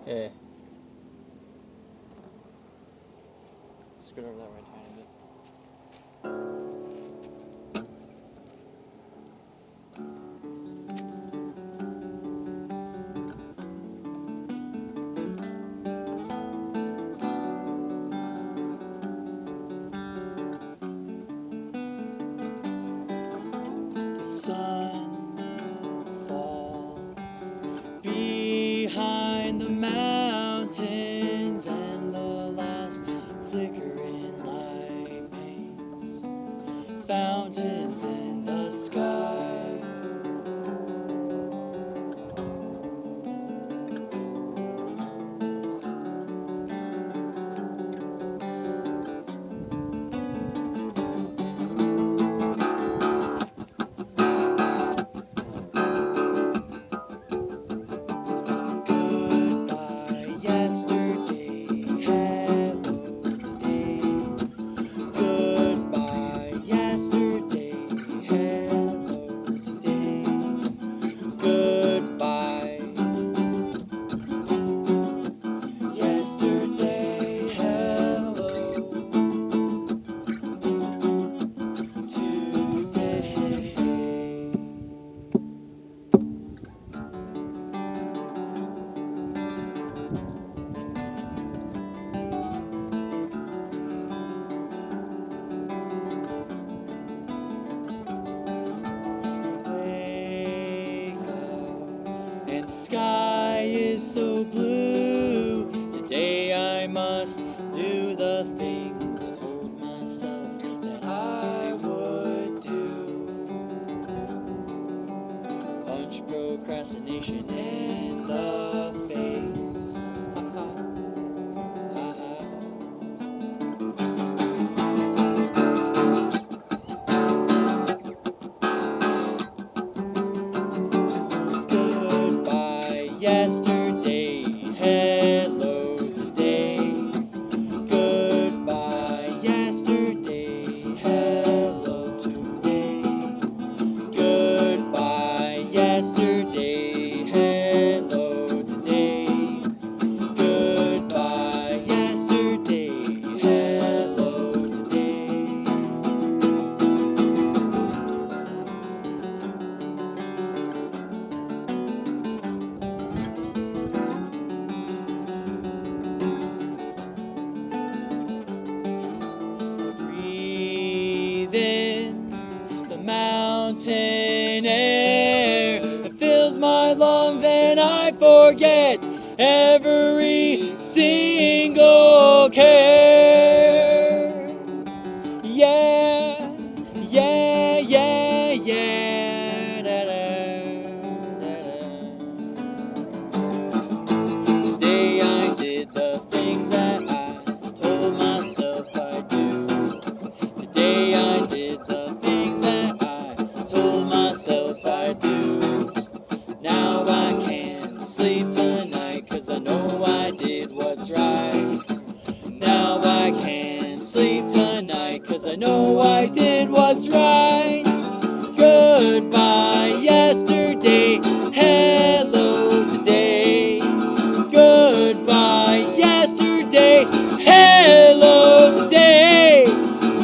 Yeah. Scoot over that way a tiny bit. The sun falls behind the mountains, and the last flickering light paints fountains in the sky. Goodbye, yesterday. Hello, today. Goodbye, yesterday. Hello, today. Goodbye, yesterday. Hello, today. Wake up, and the sky is so blue. Today I must do the things I told myself that I would do. Punch procrastination in the face. Goodbye, yesterday. Hello, today. Goodbye, yesterday. Hello, today. Goodbye, yesterday. Hello, today. Goodbye, yesterday. Hello, today. Breathe in the mountain air. It fills my lungs and I forget every single care. Yeah, yeah, yeah, yeah. Today I did the things that I told myself I'd do. Today I did the things that I told myself I'd do. Now I can't sleep tonight 'cause I know I did what's right. Now I can't sleep tonight 'cause I know I did what's right. Goodbye, yesterday. Hello, today. Goodbye, yesterday. Hello, today.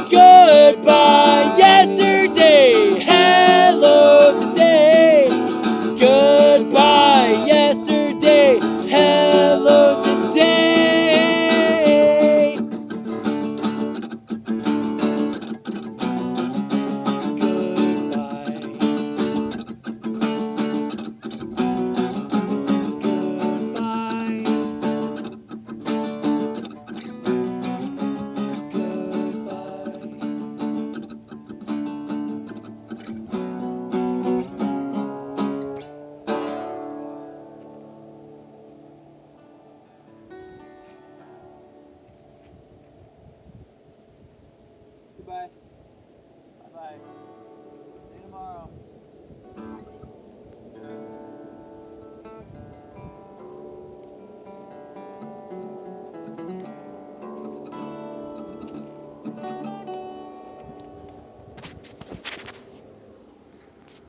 Goodbye, yesterday. Hello, today. Goodbye, yesterday. Hello, today. Goodbye. Goodbye. Goodbye.